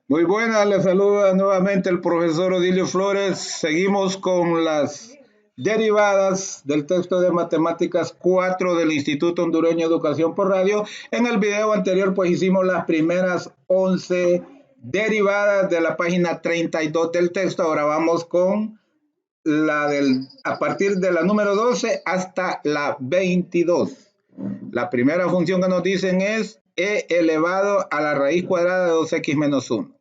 Muy buenas, les saluda nuevamente el profesor Odilio Flores. Seguimos con las derivadas del texto de Matemáticas 4 del Instituto Hondureño de Educación por Radio. En el video anterior pues hicimos las primeras 11 derivadas de la página 32 del texto. Ahora vamos con a partir de la número 12 hasta la 22. La primera función que nos dicen es e elevado a la raíz cuadrada de 2x menos 1.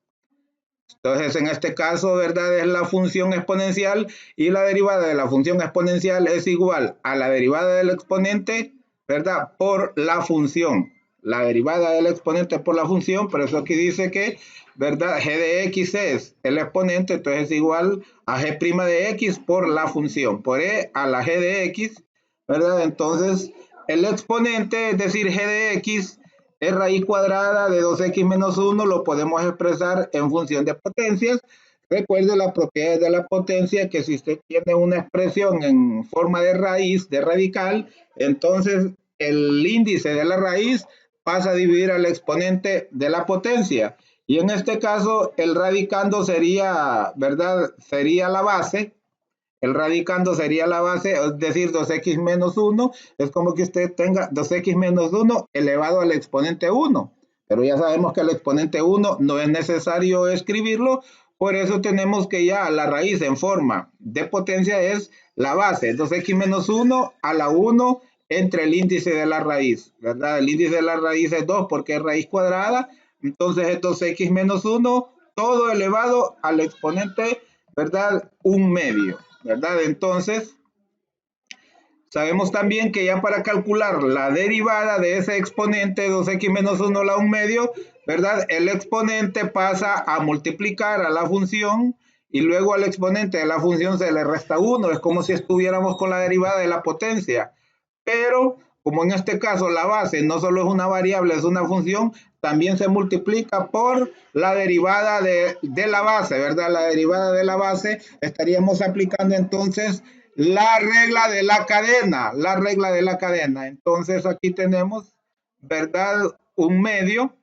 Entonces, en este caso, ¿verdad? Es la función exponencial y la derivada de la función exponencial es igual a la derivada del exponente, ¿verdad? Por la función. La derivada del exponente por la función, por eso aquí dice que, ¿verdad? G de X es el exponente, entonces es igual a G' de X por la función, por E a la G de X, ¿verdad? Entonces, el exponente, es decir, G de X, es raíz cuadrada de 2x menos 1, lo podemos expresar en función de potencias. Recuerde las propiedades de la potencia, que si usted tiene una expresión en forma de raíz, de radical, entonces el índice de la raíz pasa a dividir al exponente de la potencia. Y en este caso, el radicando sería, ¿verdad? Sería la base. El radicando sería la base, es decir, 2x menos 1, es como que usted tenga 2x menos 1 elevado al exponente 1, pero ya sabemos que el exponente 1 no es necesario escribirlo, por eso tenemos que ya la raíz en forma de potencia es la base, 2x menos 1 a la 1 entre el índice de la raíz, ¿verdad? El índice de la raíz es 2 porque es raíz cuadrada, entonces es 2x menos 1, todo elevado al exponente, ¿verdad? Un medio. ¿Verdad? Entonces, sabemos también que ya para calcular la derivada de ese exponente 2x menos 1 a la 1 medio, ¿verdad? El exponente pasa a multiplicar a la función y luego al exponente de la función se le resta 1. Es como si estuviéramos con la derivada de la potencia. Pero, como en este caso la base no solo es una variable, es una función, también se multiplica por la derivada de la base, ¿verdad? La derivada de la base, estaríamos aplicando entonces la regla de la cadena, la regla de la cadena. Entonces aquí tenemos, ¿verdad? Un medio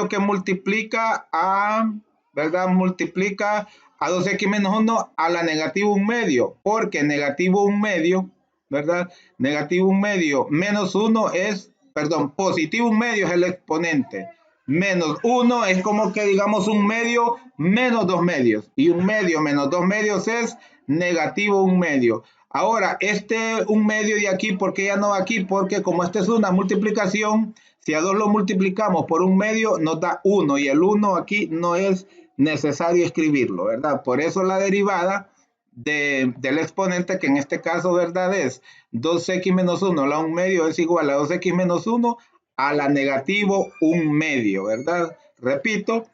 que multiplica a, ¿verdad? Multiplica a 2x menos 1 a la negativo 1 medio, porque negativo 1 medio, ¿verdad? Negativo 1 medio menos 1 es, perdón, positivo 1 medio es el exponente. Menos 1 es como que digamos 1 medio menos 2 medios. Y 1 medio menos 2 medios es negativo 1 medio. Ahora, este 1 medio de aquí, ¿por qué ya no aquí? Porque como esta es una multiplicación, si a 2 lo multiplicamos por 1 medio, nos da 1. Y el 1 aquí no es necesario escribirlo, ¿verdad? Por eso la derivada del exponente, que en este caso, ¿verdad? Es 2x menos 1 a la 1 medio es igual a 2x menos 1 a la negativo 1 medio, ¿verdad? Repito,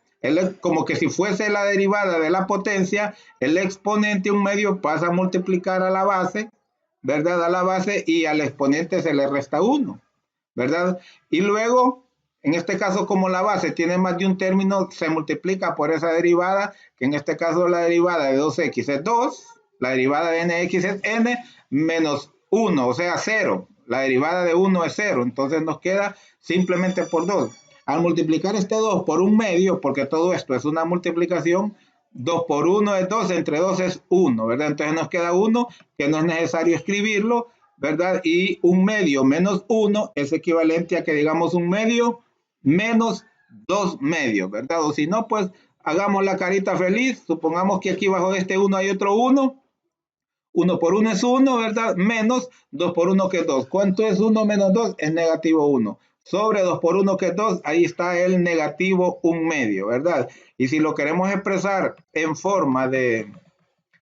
como que si fuese la derivada de la potencia, el exponente 1 medio pasa a multiplicar a la base, ¿verdad? A la base y al exponente se le resta 1, ¿verdad? Y luego, en este caso, como la base tiene más de un término, se multiplica por esa derivada, que en este caso la derivada de 2x es 2, la derivada de nx es n, menos 1, o sea, 0. La derivada de 1 es 0, entonces nos queda simplemente por 2. Al multiplicar este 2 por 1 medio, porque todo esto es una multiplicación, 2 por 1 es 2, entre 2 es 1, ¿verdad? Entonces nos queda 1, que no es necesario escribirlo, ¿verdad? Y 1 medio menos 1 es equivalente a que digamos 1 medio menos 2 medios, ¿verdad? O si no, pues hagamos la carita feliz, supongamos que aquí bajo de este 1 hay otro 1, 1 por 1 es 1, ¿verdad? Menos 2 por 1 que es 2. ¿Cuánto es 1 menos 2? Es negativo 1. Sobre 2 por 1 que es 2, ahí está el negativo 1 medio, ¿verdad? Y si lo queremos expresar en forma de,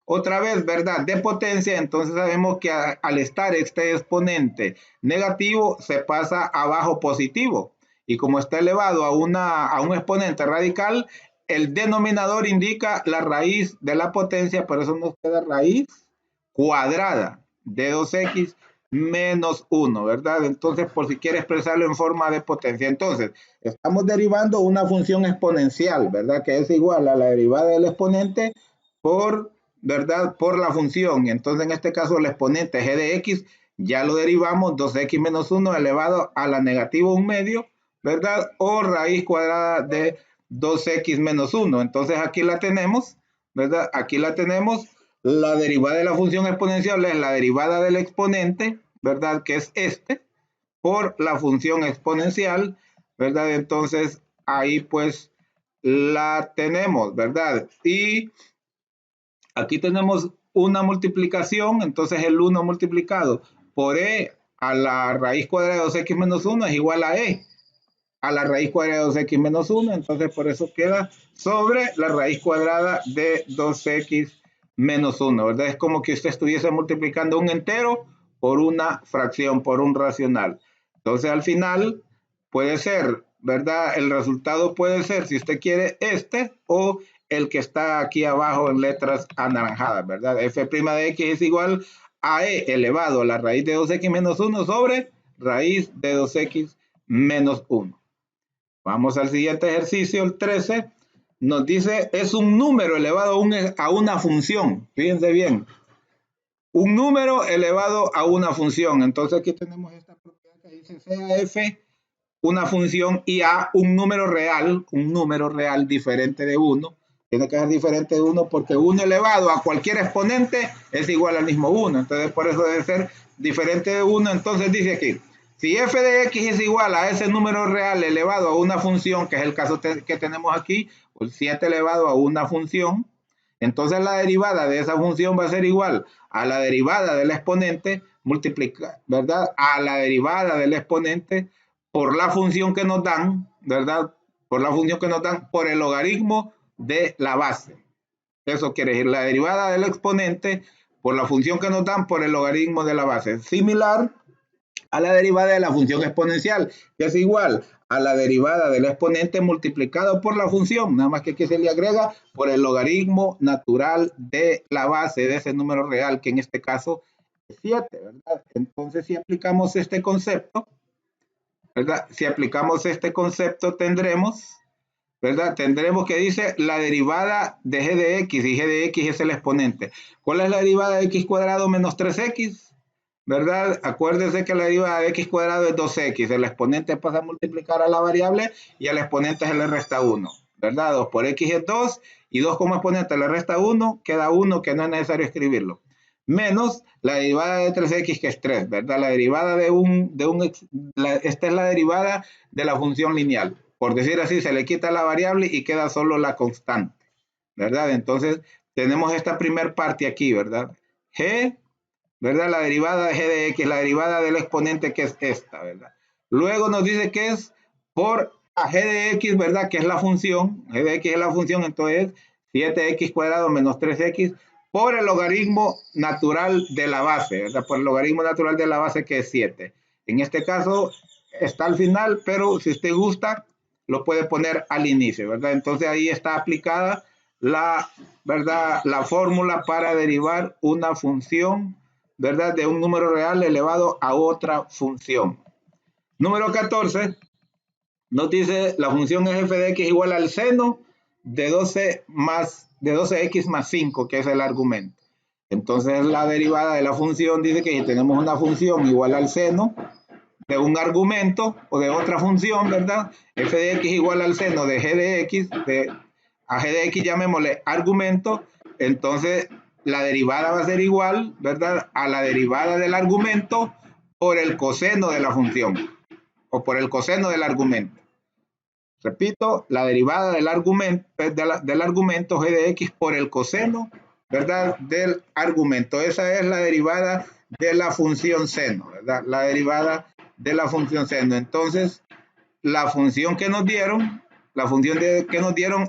otra vez, ¿verdad? De potencia, entonces sabemos que al estar este exponente negativo, se pasa abajo positivo. Y como está elevado a un exponente radical, el denominador indica la raíz de la potencia, por eso nos queda raíz cuadrada de 2x menos 1, ¿verdad? Entonces, por si quiere expresarlo en forma de potencia. Entonces, estamos derivando una función exponencial, ¿verdad? Que es igual a la derivada del exponente por, ¿verdad? Por la función. Entonces, en este caso, el exponente g de x ya lo derivamos, 2x menos 1 elevado a la negativo 1 medio, ¿verdad? O raíz cuadrada de 2x menos 1. Entonces aquí la tenemos, ¿verdad? Aquí la tenemos. La derivada de la función exponencial es la derivada del exponente, ¿verdad? Que es este, por la función exponencial, ¿verdad? Entonces ahí pues la tenemos, ¿verdad? Y aquí tenemos una multiplicación, entonces el 1 multiplicado por e a la raíz cuadrada de 2x menos 1 es igual a e a la raíz cuadrada de 2x menos 1, entonces por eso queda sobre la raíz cuadrada de 2x menos 1, ¿verdad? Es como que usted estuviese multiplicando un entero por una fracción, por un racional. Entonces al final puede ser, ¿verdad? El resultado puede ser, si usted quiere, este o el que está aquí abajo en letras anaranjadas, ¿verdad? F' de x es igual a e elevado a la raíz de 2x menos 1 sobre raíz de 2x menos 1. Vamos al siguiente ejercicio, el 13. Nos dice, es un número elevado a una función. Fíjense bien. Un número elevado a una función. Entonces aquí tenemos esta propiedad que dice sea f una función y a un número real diferente de 1. Tiene que ser diferente de 1 porque 1 elevado a cualquier exponente es igual al mismo 1. Entonces por eso debe ser diferente de 1. Entonces dice aquí, si f de x es igual a ese número real elevado a una función, que es el caso que tenemos aquí, pues 7 elevado a una función, entonces la derivada de esa función va a ser igual a la derivada del exponente multiplicar, ¿verdad? A la derivada del exponente por la función que nos dan, ¿verdad? Por la función que nos dan por el logaritmo de la base. Eso quiere decir la derivada del exponente por la función que nos dan por el logaritmo de la base. Similar a la derivada de la función exponencial, que es igual a la derivada del exponente multiplicado por la función, nada más que aquí se le agrega por el logaritmo natural de la base de ese número real, que en este caso es 7, ¿verdad? Entonces, si aplicamos este concepto, ¿verdad? Si aplicamos este concepto tendremos, ¿verdad? Tendremos que dice la derivada de g de x, y g de x es el exponente. ¿Cuál es la derivada de x cuadrado menos 3x? ¿Verdad? Acuérdense que la derivada de x cuadrado es 2x. El exponente pasa a multiplicar a la variable y al exponente se le resta 1. ¿Verdad? 2 por x es 2 y 2 como exponente le resta 1, queda 1 que no es necesario escribirlo. Menos la derivada de 3x que es 3, ¿verdad? La derivada esta es la derivada de la función lineal. Por decir así, se le quita la variable y queda solo la constante, ¿verdad? Entonces, tenemos esta primer parte aquí, ¿verdad? G, ¿verdad? La derivada de g de x, la derivada del exponente que es esta, ¿verdad? Luego nos dice que es por a g de x, ¿verdad? Que es la función, g de x es la función, entonces 7x cuadrado menos 3x por el logaritmo natural de la base, ¿verdad? Por el logaritmo natural de la base que es 7. En este caso está al final, pero si usted gusta, lo puede poner al inicio, ¿verdad? Entonces ahí está aplicada la, ¿verdad? La fórmula para derivar una función, ¿verdad? De un número real elevado a otra función. Número 14, nos dice la función f de x igual al seno de 12x más 5, que es el argumento. Entonces la derivada de la función dice que si tenemos una función igual al seno de un argumento o de otra función, ¿verdad? F de x igual al seno de g de x, a g de x llamémosle argumento, entonces la derivada va a ser igual, ¿verdad? A la derivada del argumento por el coseno de la función o por el coseno del argumento. Repito, la derivada del argumento g de x por el coseno, ¿verdad? Del argumento. Esa es la derivada de la función seno, ¿verdad? La derivada de la función seno. Entonces, la función que nos dieron,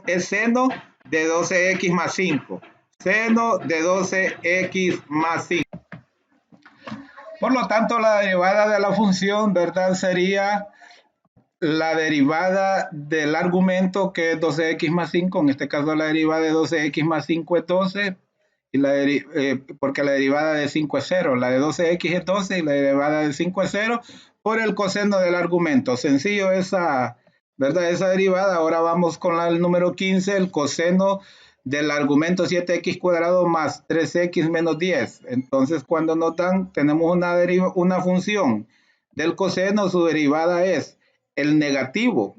es seno de 12x más 5. Seno de 12x más 5. Por lo tanto, la derivada de la función, ¿verdad? Sería la derivada del argumento, que es 12x más 5, en este caso la derivada de 12x más 5 es 12, y porque la derivada de 5 es 0, la de 12x es 12 y la derivada de 5 es 0 por el coseno del argumento. Sencillo esa, ¿verdad? Esa derivada. Ahora vamos con el número 15, el coseno del argumento 7x cuadrado más 3x menos 10. Entonces cuando nos dan, tenemos una función del coseno, su derivada es el negativo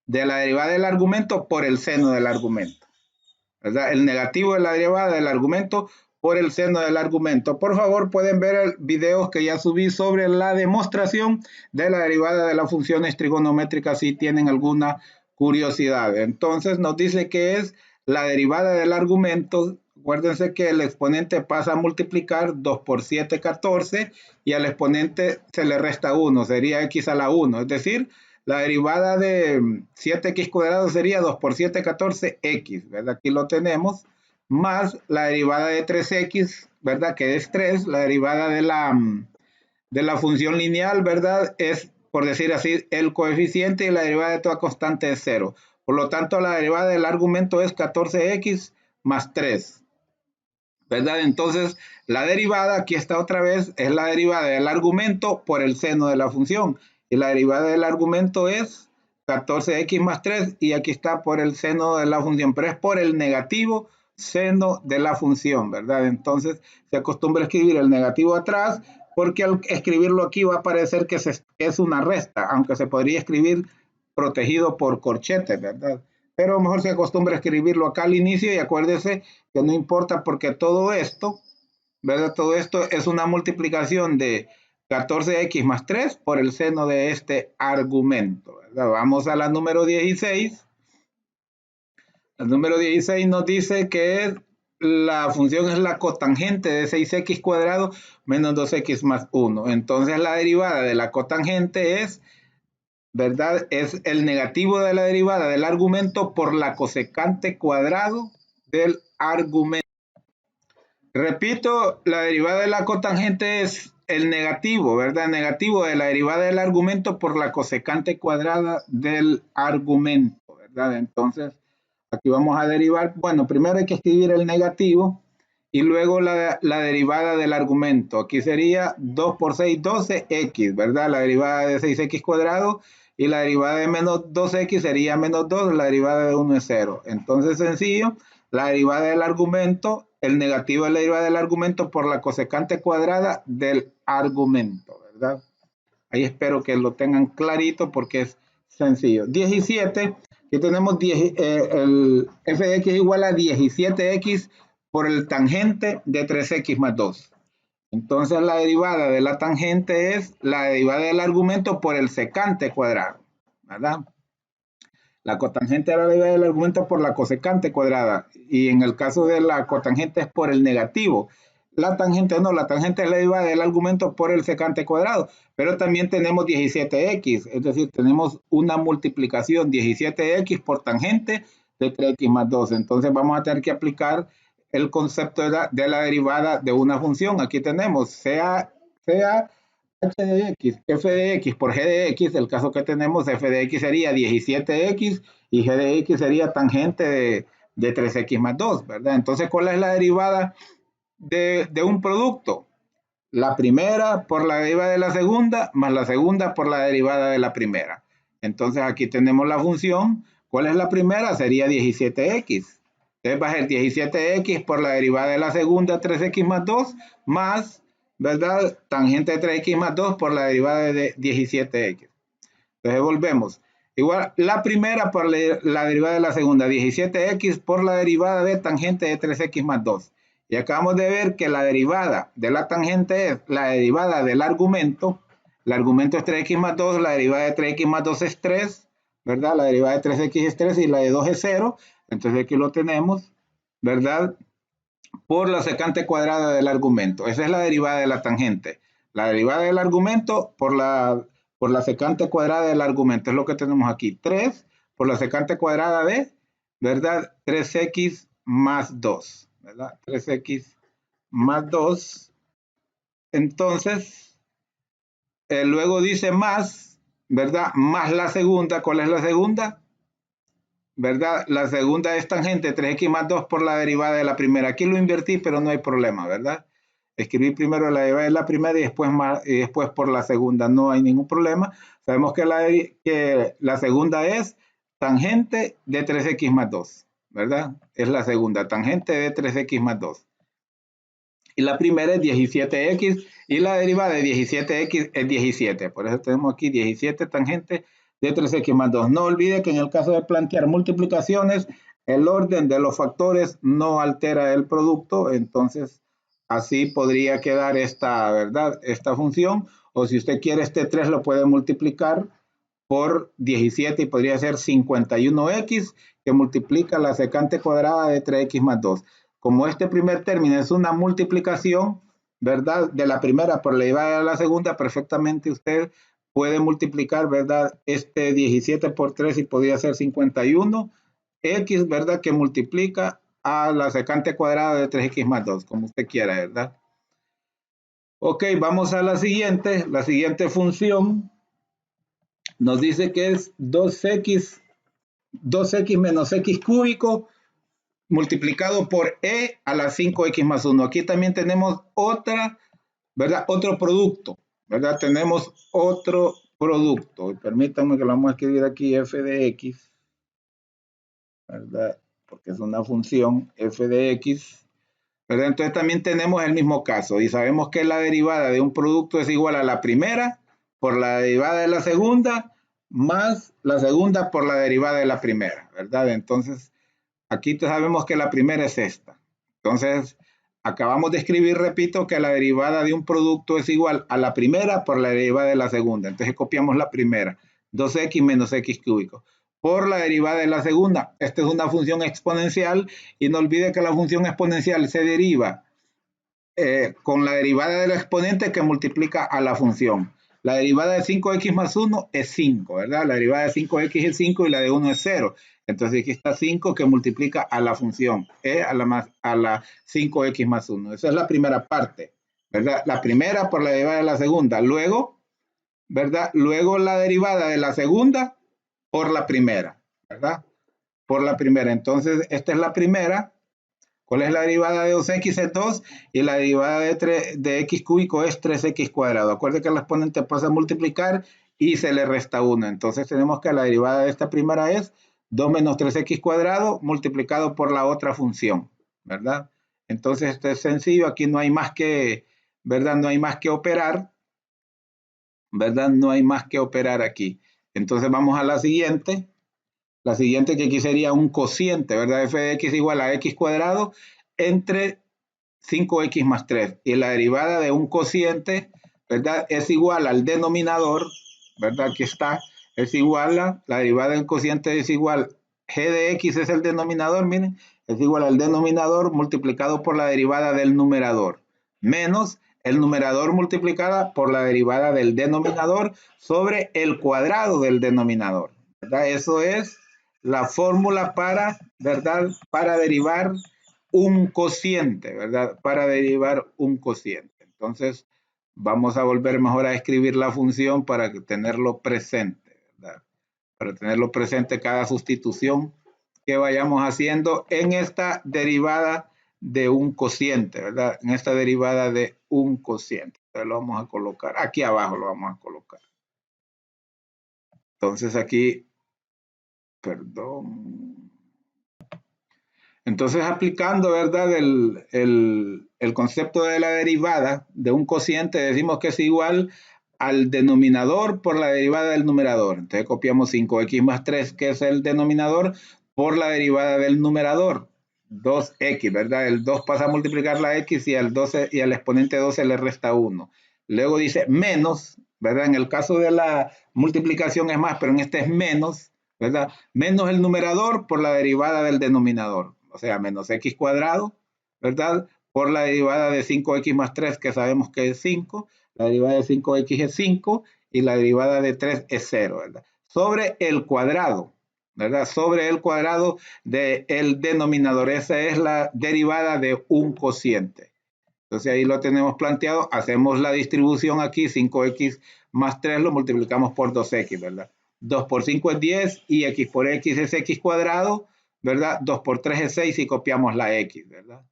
de la derivada del argumento por el seno del argumento, ¿verdad? El negativo de la derivada del argumento por el seno del argumento. Por favor, pueden ver el video que ya subí sobre la demostración de la derivada de las funciones trigonométricas si tienen alguna curiosidad. Entonces nos dice que es la derivada del argumento. Acuérdense que el exponente pasa a multiplicar 2 por 7, 14, y al exponente se le resta 1, sería x a la 1, es decir, la derivada de 7x cuadrado sería 2 por 7, 14x, ¿verdad? Aquí lo tenemos, más la derivada de 3x, ¿verdad? Que es 3, la derivada de la función lineal, ¿verdad? Es, por decir así, el coeficiente, y la derivada de toda constante es 0. Por lo tanto, la derivada del argumento es 14x más 3, ¿verdad? Entonces, la derivada, aquí está otra vez, es la derivada del argumento por el seno de la función. Y la derivada del argumento es 14x más 3, y aquí está por el seno de la función, pero es por el negativo seno de la función, ¿verdad? Entonces, se acostumbra a escribir el negativo atrás, porque al escribirlo aquí va a parecer que es una resta, aunque se podría escribir protegido por corchetes, ¿verdad? Pero mejor se acostumbra a escribirlo acá al inicio, y acuérdese que no importa porque todo esto, ¿verdad? Todo esto es una multiplicación de 14x más 3 por el seno de este argumento, ¿verdad? Vamos a la número 16. La número 16 nos dice que la función es la cotangente de 6x cuadrado menos 2x más 1. Entonces la derivada de la cotangente es, ¿verdad? Es el negativo de la derivada del argumento por la cosecante cuadrado del argumento. Repito, la derivada de la cotangente es el negativo, ¿verdad? El negativo de la derivada del argumento por la cosecante cuadrada del argumento, ¿verdad? Entonces, aquí vamos a derivar. Bueno, primero hay que escribir el negativo y luego la derivada del argumento. Aquí sería 2 por 6, 12x, ¿verdad? La derivada de 6x cuadrado, y la derivada de menos 2x sería menos 2, la derivada de 1 es 0. Entonces, sencillo, la derivada del argumento, el negativo de la derivada del argumento por la cosecante cuadrada del argumento, ¿verdad? Ahí espero que lo tengan clarito porque es sencillo. 17, aquí tenemos el f de x igual a 17x por el tangente de 3x más 2. Entonces la derivada de la tangente es la derivada del argumento por el secante cuadrado, ¿verdad? La cotangente es la derivada del argumento por la cosecante cuadrada, y en el caso de la cotangente es por el negativo. La tangente no, la tangente es la derivada del argumento por el secante cuadrado, pero también tenemos 17x, es decir, tenemos una multiplicación 17x por tangente de 3x más 2. Entonces vamos a tener que aplicar el concepto de la derivada de una función. Aquí tenemos sea h de x, f de x por g de x. El caso que tenemos, f de x sería 17x y g de x sería tangente de 3x más 2, ¿verdad? Entonces, ¿cuál es la derivada de un producto? La primera por la derivada de la segunda, más la segunda por la derivada de la primera. Entonces, aquí tenemos la función. ¿Cuál es la primera? Sería 17x. Entonces va a ser 17x por la derivada de la segunda, 3x más 2, más, ¿verdad? Tangente de 3x más 2 por la derivada de 17x. Entonces volvemos. Igual, la primera por la derivada de la segunda, 17x por la derivada de tangente de 3x más 2. Y acabamos de ver que la derivada de la tangente es la derivada del argumento. El argumento es 3x más 2, la derivada de 3x más 2 es 3, ¿verdad? La derivada de 3x es 3 y la de 2 es 0. Entonces aquí lo tenemos, ¿verdad? Por la secante cuadrada del argumento. Esa es la derivada de la tangente. La derivada del argumento por la secante cuadrada del argumento. Es lo que tenemos aquí. 3 por la secante cuadrada de, ¿verdad? 3x más 2, ¿verdad? 3x más 2. Entonces, luego dice más, ¿verdad? Más la segunda. ¿Cuál es la segunda? ¿Verdad? La segunda es tangente 3x más 2 por la derivada de la primera. Aquí lo invertí, pero no hay problema, ¿verdad? Escribí primero la derivada de la primera y después por la segunda. No hay ningún problema. Sabemos que la segunda es tangente de 3x más 2, ¿verdad? Es la segunda, tangente de 3x más 2. Y la primera es 17x y la derivada de 17x es 17. Por eso tenemos aquí 17 tangente de 3x más 2. No olvide que en el caso de plantear multiplicaciones, el orden de los factores no altera el producto, entonces así podría quedar esta, ¿verdad? Esta función, o si usted quiere este 3 lo puede multiplicar por 17 y podría ser 51x que multiplica la secante cuadrada de 3x más 2. Como este primer término es una multiplicación, ¿verdad? De la primera por la derivada de la segunda, perfectamente usted puede multiplicar, ¿verdad? Este 17 por 3 y podría ser 51 x, ¿verdad? Que multiplica a la secante cuadrada de 3x más 2, como usted quiera, ¿verdad? Ok, vamos a la siguiente función nos dice que es 2x menos x cúbico multiplicado por e a la 5x más 1. Aquí también tenemos otra, ¿verdad? Otro producto, ¿verdad? Tenemos otro producto. Permítanme que lo vamos a escribir aquí, f de x, ¿verdad? Porque es una función f de x, ¿verdad? Entonces también tenemos el mismo caso y sabemos que la derivada de un producto es igual a la primera por la derivada de la segunda más la segunda por la derivada de la primera, ¿verdad? Entonces aquí sabemos que la primera es esta. Entonces acabamos de escribir, repito, que la derivada de un producto es igual a la primera por la derivada de la segunda. Entonces copiamos la primera, 2x menos x cúbico por la derivada de la segunda. Esta es una función exponencial y no olvide que la función exponencial se deriva con la derivada del exponente que multiplica a la función. La derivada de 5x más 1 es 5, ¿verdad? La derivada de 5x es 5 y la de 1 es 0. Entonces aquí está 5 que multiplica a la función, a la 5x más 1. Esa es la primera parte, ¿verdad? La primera por la derivada de la segunda. Luego, ¿verdad? Luego la derivada de la segunda por la primera, ¿verdad? Por la primera. Entonces, esta es la primera. ¿Cuál es la derivada de 2x? Es 2 y la derivada de x cúbico es 3x cuadrado. Acuérdense que el exponente pasa a multiplicar y se le resta 1. Entonces tenemos que la derivada de esta primera es 2 menos 3x cuadrado multiplicado por la otra función, ¿verdad? Entonces esto es sencillo, aquí no hay más que, ¿verdad? No hay más que operar, ¿verdad? No hay más que operar aquí. Entonces vamos a la siguiente. La siguiente que aquí sería un cociente, ¿verdad? F de x igual a x cuadrado entre 5x más 3. Y la derivada de un cociente, ¿verdad? Es igual al denominador, ¿verdad? Aquí está, es igual a, la derivada del cociente es igual, g de x es el denominador, miren, es igual al denominador multiplicado por la derivada del numerador, menos el numerador multiplicada por la derivada del denominador sobre el cuadrado del denominador, ¿verdad? Eso es la fórmula para, ¿verdad? Para derivar un cociente, ¿verdad? Para derivar un cociente. Entonces, vamos a volver mejor a escribir la función para tenerlo presente, ¿verdad? Para tenerlo presente cada sustitución que vayamos haciendo en esta derivada de un cociente, ¿verdad? En esta derivada de un cociente. Entonces lo vamos a colocar, aquí abajo lo vamos a colocar. Entonces aquí, perdón. Entonces, aplicando, ¿verdad? El concepto de la derivada de un cociente, decimos que es igual al denominador por la derivada del numerador. Entonces, copiamos 5x más 3, que es el denominador, por la derivada del numerador, 2x, ¿verdad? El 2 pasa a multiplicar la x y al exponente 2 se le resta 1. Luego dice menos, ¿verdad? En el caso de la multiplicación es más, pero en este es menos, ¿verdad? Menos el numerador por la derivada del denominador, o sea, menos x cuadrado, ¿verdad? Por la derivada de 5x más 3, que sabemos que es 5, la derivada de 5x es 5 y la derivada de 3 es 0, ¿verdad? Sobre el cuadrado, ¿verdad? Sobre el cuadrado del denominador, esa es la derivada de un cociente. Entonces ahí lo tenemos planteado, hacemos la distribución aquí, 5x más 3 lo multiplicamos por 2x, ¿verdad? 2 por 5 es 10 y x por x es x cuadrado, ¿verdad? 2 por 3 es 6 y copiamos la x, ¿verdad?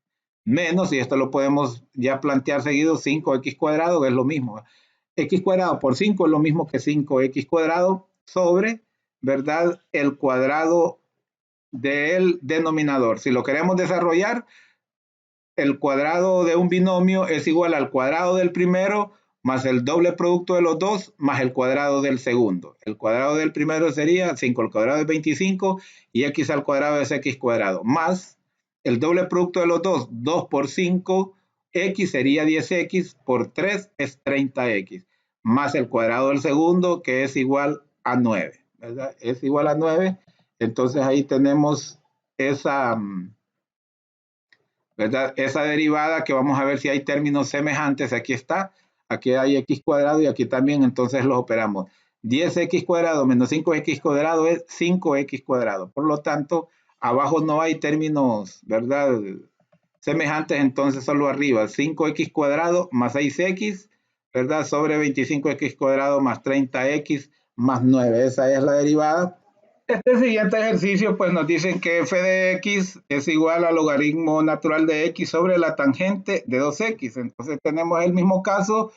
Menos, y esto lo podemos ya plantear seguido, 5x cuadrado, que es lo mismo. X cuadrado por 5 es lo mismo que 5x cuadrado sobre, ¿verdad? El cuadrado del denominador. Si lo queremos desarrollar, el cuadrado de un binomio es igual al cuadrado del primero más el doble producto de los dos, más el cuadrado del segundo. El cuadrado del primero sería 5 al cuadrado es 25 y x al cuadrado es x cuadrado, más el doble producto de los dos, 2 por 5, x sería 10x, por 3 es 30x, más el cuadrado del segundo, que es igual a 9, ¿verdad? Es igual a 9, entonces ahí tenemos esa, ¿verdad? Esa derivada que vamos a ver si hay términos semejantes. Aquí está, aquí hay x cuadrado y aquí también, entonces los operamos. 10x cuadrado menos 5x cuadrado es 5x cuadrado. Por lo tanto, abajo no hay términos, ¿verdad? Semejantes, entonces solo arriba. 5x cuadrado más 6x, ¿verdad? Sobre 25x cuadrado más 30x más 9. Esa es la derivada. Este siguiente ejercicio pues nos dicen que f de x es igual al logaritmo natural de x sobre la tangente de 2x. Entonces tenemos el mismo caso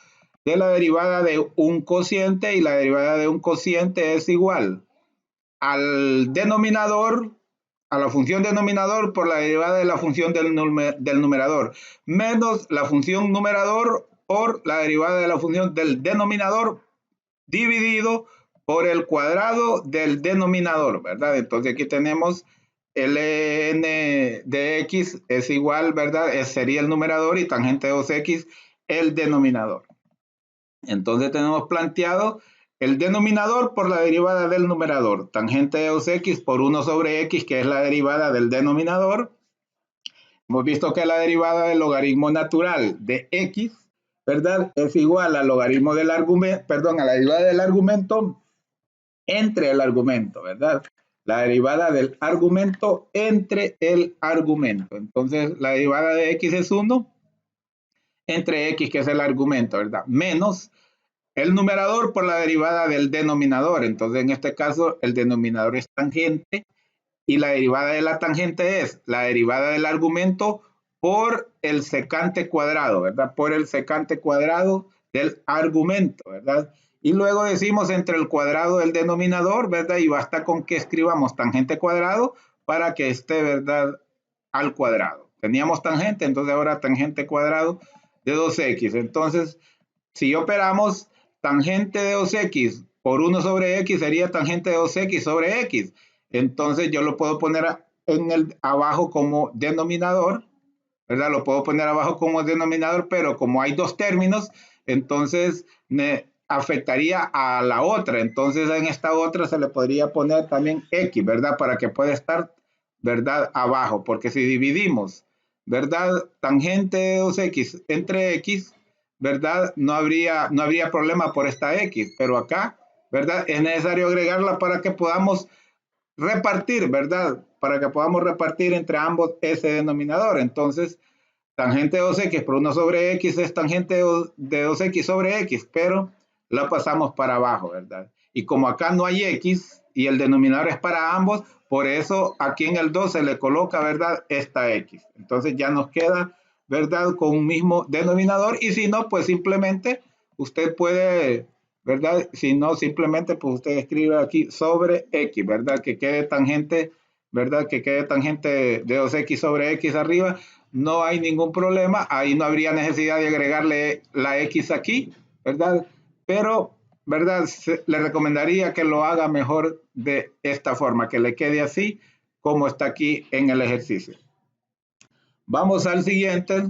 de la derivada de un cociente, y la derivada de un cociente es igual al denominador, a la función denominador por la derivada de la función del numerador, menos la función numerador por la derivada de la función del denominador dividido por el cuadrado del denominador, ¿verdad? Entonces aquí tenemos ln de x es igual, ¿verdad? Sería el numerador y tangente de 2x el denominador. Entonces tenemos planteado el denominador por la derivada del numerador, tangente de 2x por 1 sobre x, que es la derivada del denominador. Hemos visto que la derivada del logaritmo natural de x, ¿verdad? Es igual al logaritmo del argumento, perdón, a la derivada del argumento entre el argumento, ¿verdad? La derivada del argumento entre el argumento. Entonces, la derivada de x es 1 entre x, que es el argumento, ¿verdad? Menos el numerador por la derivada del denominador. Entonces, en este caso, el denominador es tangente y la derivada de la tangente es la derivada del argumento por el secante cuadrado, ¿verdad? Por el secante cuadrado del argumento, ¿verdad? Y luego decimos entre el cuadrado del denominador, ¿verdad? Y basta con que escribamos tangente cuadrado para que esté, ¿verdad? Al cuadrado. Teníamos tangente, entonces ahora tangente cuadrado de 2x. Entonces, si operamos tangente de 2x por 1 sobre x sería tangente de 2x sobre x. Entonces yo lo puedo poner en el abajo como denominador, ¿verdad? Lo puedo poner abajo como denominador, pero como hay dos términos, entonces me afectaría a la otra. Entonces en esta otra se le podría poner también x, ¿verdad? Para que pueda estar, ¿verdad? Abajo, porque si dividimos, ¿verdad? Tangente de 2x entre x, ¿verdad? No habría problema por esta x, pero acá, ¿verdad? Es necesario agregarla para que podamos repartir, ¿verdad? Para que podamos repartir entre ambos ese denominador. Entonces, tangente de 2x por 1 sobre x es tangente de 2x sobre x, pero la pasamos para abajo, ¿verdad? Y como acá no hay x y el denominador es para ambos, por eso aquí en el 2 se le coloca, ¿verdad? Esta x. Entonces ya nos queda, ¿verdad? Con un mismo denominador, y si no, pues simplemente usted puede, ¿verdad? Si no, simplemente pues usted escribe aquí sobre x, ¿verdad? Que quede tangente, ¿verdad? Que quede tangente de 2x sobre x arriba. No hay ningún problema, ahí no habría necesidad de agregarle la x aquí, ¿verdad? Pero, ¿verdad? Le recomendaría que lo haga mejor de esta forma, que le quede así como está aquí en el ejercicio. Vamos al siguiente,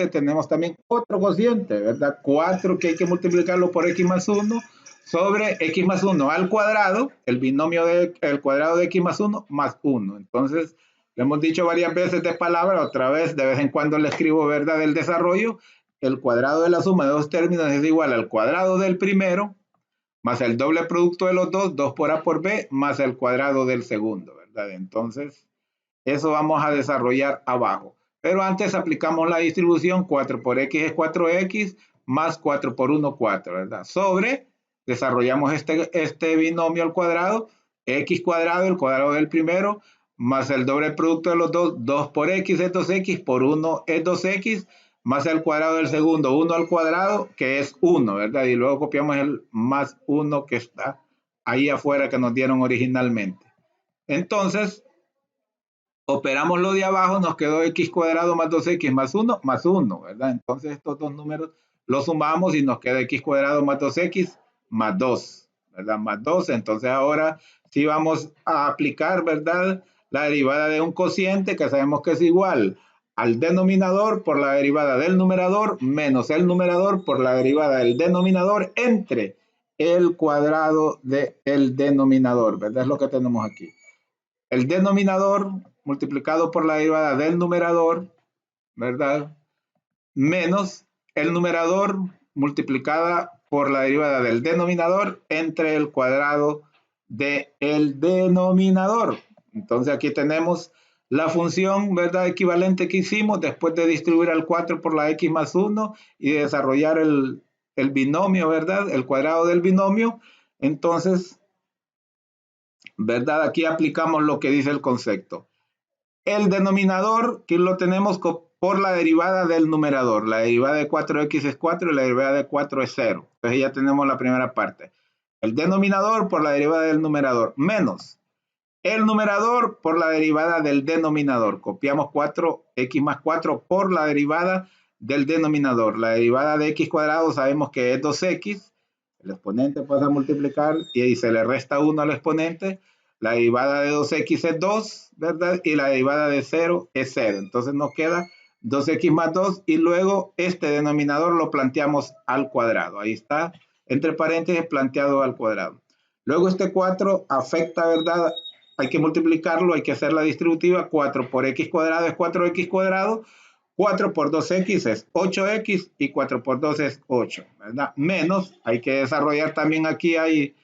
tenemos también otro cociente, ¿verdad? 4 que hay que multiplicarlo por x más 1 sobre x más 1 al cuadrado, el binomio del cuadrado de x más 1. Entonces, lo hemos dicho varias veces de palabra, otra vez, de vez en cuando le escribo, ¿verdad? El desarrollo, el cuadrado de la suma de dos términos es igual al cuadrado del primero, más el doble producto de los dos, 2 por a por b, más el cuadrado del segundo, ¿verdad? Entonces, eso vamos a desarrollar abajo. Pero antes aplicamos la distribución 4 por x es 4x más 4 por 1, 4, ¿verdad? Sobre, desarrollamos este binomio al cuadrado, x cuadrado, el cuadrado del primero, más el doble producto de los dos, 2 por x es 2x, por 1 es 2x, más el cuadrado del segundo, 1 al cuadrado, que es 1, ¿verdad? Y luego copiamos el más 1 que está ahí afuera que nos dieron originalmente. Entonces, operamos lo de abajo, nos quedó x cuadrado más 2x más 1, ¿verdad? Entonces estos dos números lo sumamos y nos queda x cuadrado más 2x más 2, ¿verdad? Más 2. Entonces ahora sí vamos a aplicar, ¿verdad? La derivada de un cociente que sabemos que es igual al denominador por la derivada del numerador menos el numerador por la derivada del denominador entre el cuadrado del denominador, ¿verdad? Es lo que tenemos aquí. El denominador multiplicado por la derivada del numerador, ¿verdad? Menos el numerador multiplicada por la derivada del denominador entre el cuadrado del denominador. Entonces aquí tenemos la función, ¿verdad?, equivalente que hicimos después de distribuir al 4 por la x más 1 y de desarrollar el binomio, ¿verdad?, el cuadrado del binomio. Entonces, ¿verdad?, aquí aplicamos lo que dice el concepto. El denominador, que lo tenemos por la derivada del numerador. La derivada de 4x es 4 y la derivada de 4 es 0. Entonces ya tenemos la primera parte. El denominador por la derivada del numerador, menos el numerador por la derivada del denominador. Copiamos 4x más 4 por la derivada del denominador. La derivada de x cuadrado sabemos que es 2x. El exponente pasa a multiplicar y ahí se le resta 1 al exponente. La derivada de 2x es 2, ¿verdad? Y la derivada de 0 es 0. Entonces nos queda 2x más 2 y luego este denominador lo planteamos al cuadrado. Ahí está, entre paréntesis, planteado al cuadrado. Luego este 4 afecta, ¿verdad? Hay que multiplicarlo, hay que hacer la distributiva. 4 por x cuadrado es 4x cuadrado. 4 por 2x es 8x y 4 por 2 es 8, ¿verdad? Menos, hay que desarrollar también aquí, hay,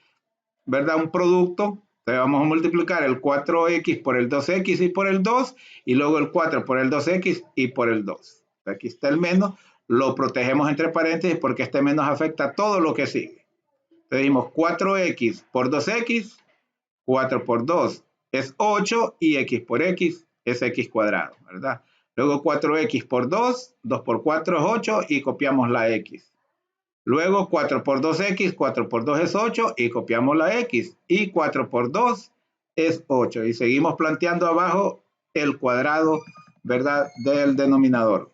¿verdad?, un producto. Entonces vamos a multiplicar el 4x por el 2x y por el 2, y luego el 4 por el 2x y por el 2. Aquí está el menos, lo protegemos entre paréntesis porque este menos afecta a todo lo que sigue. Entonces dijimos 4x por 2x, 4 por 2 es 8 y x por x es x cuadrado, ¿verdad? Luego 4x por 2, 2 por 4 es 8 y copiamos la x. Luego 4 por 2x, 4 por 2 es 8 y copiamos la x. Y 4 por 2 es 8. Y seguimos planteando abajo el cuadrado, ¿verdad?, del denominador.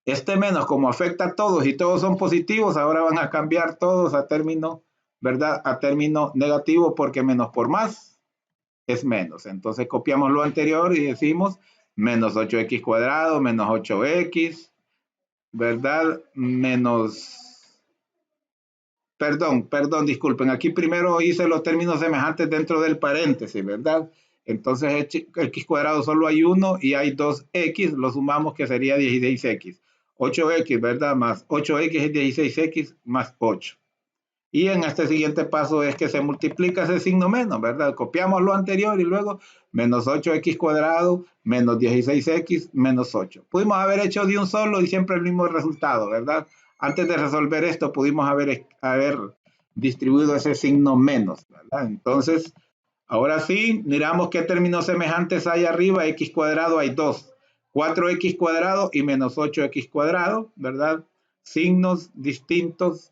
Este menos, como afecta a todos y todos son positivos, ahora van a cambiar todos a término, ¿verdad?, a término negativo porque menos por más es menos. Entonces copiamos lo anterior y decimos menos 8x cuadrado, menos 8x, ¿verdad? Menos, perdón, disculpen, aquí primero hice los términos semejantes dentro del paréntesis, ¿verdad? Entonces x cuadrado solo hay 1 y hay 2x, lo sumamos que sería 16x. 8x, ¿verdad? Más 8x es 16x más 8. Y en este siguiente paso es que se multiplica ese signo menos, ¿verdad? Copiamos lo anterior y luego menos 8x cuadrado menos 16x menos 8. Pudimos haber hecho de un solo y siempre el mismo resultado, ¿verdad? Antes de resolver esto pudimos haber distribuido ese signo menos, ¿verdad? Entonces, ahora sí, miramos qué términos semejantes hay arriba. X cuadrado hay 2. 4x cuadrado y menos 8x cuadrado, ¿verdad? Signos distintos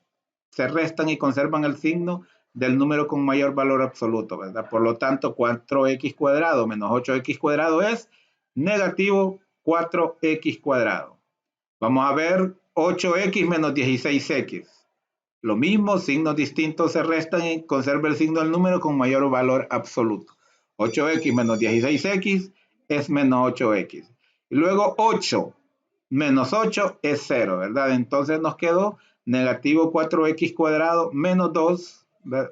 se restan y conservan el signo del número con mayor valor absoluto, ¿verdad? Por lo tanto, 4x cuadrado menos 8x cuadrado es negativo 4x cuadrado. Vamos a ver 8x menos 16x. Lo mismo, signos distintos se restan y conserva el signo del número con mayor valor absoluto. 8x menos 16x es menos 8x. Y luego 8 menos 8 es 0, ¿verdad? Entonces nos quedó negativo 4x cuadrado menos 2,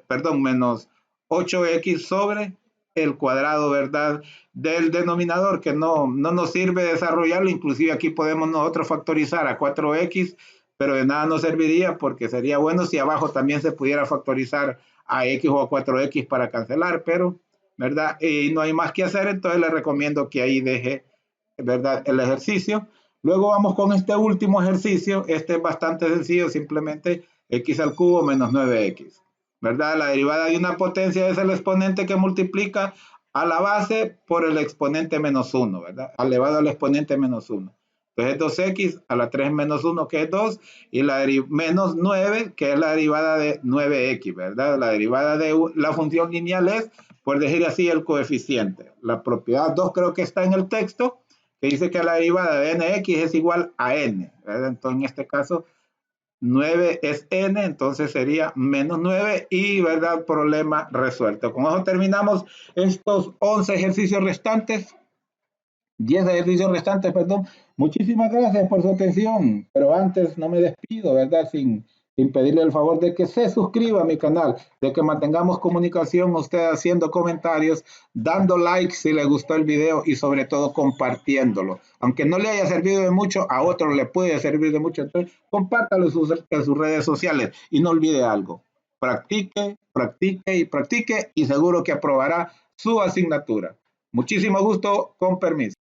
perdón, menos 8x sobre el cuadrado, ¿verdad?, del denominador, que no nos sirve desarrollarlo. Inclusive aquí podemos nosotros factorizar a 4x, pero de nada nos serviría porque sería bueno si abajo también se pudiera factorizar a x o a 4x para cancelar, pero, ¿verdad?, y no hay más que hacer. Entonces les recomiendo que ahí deje, ¿verdad?, el ejercicio. Luego vamos con este último ejercicio. Este es bastante sencillo, simplemente x al cubo menos 9x, ¿verdad? La derivada de una potencia es el exponente que multiplica a la base por el exponente menos 1, ¿verdad? Elevado al exponente menos 1. Entonces es 2x a la 3 menos 1, que es 2, y la menos 9, que es la derivada de 9x, ¿verdad? La derivada de la función lineal es, por decir así, el coeficiente. La propiedad 2 creo que está en el texto, que dice que la derivada de nx es igual a n, ¿verdad? Entonces en este caso 9 es n, entonces sería menos 9 y, ¿verdad? Problema resuelto. Con eso terminamos estos 11 ejercicios restantes, 10 ejercicios restantes, perdón. Muchísimas gracias por su atención, pero antes no me despido, ¿verdad? Sin pedirle el favor de que se suscriba a mi canal, de que mantengamos comunicación, usted haciendo comentarios, dando like si le gustó el video y sobre todo compartiéndolo. Aunque no le haya servido de mucho, a otros le puede servir de mucho, entonces compártalo en sus redes sociales y no olvide algo. Practique, practique y practique y seguro que aprobará su asignatura. Muchísimo gusto, con permiso.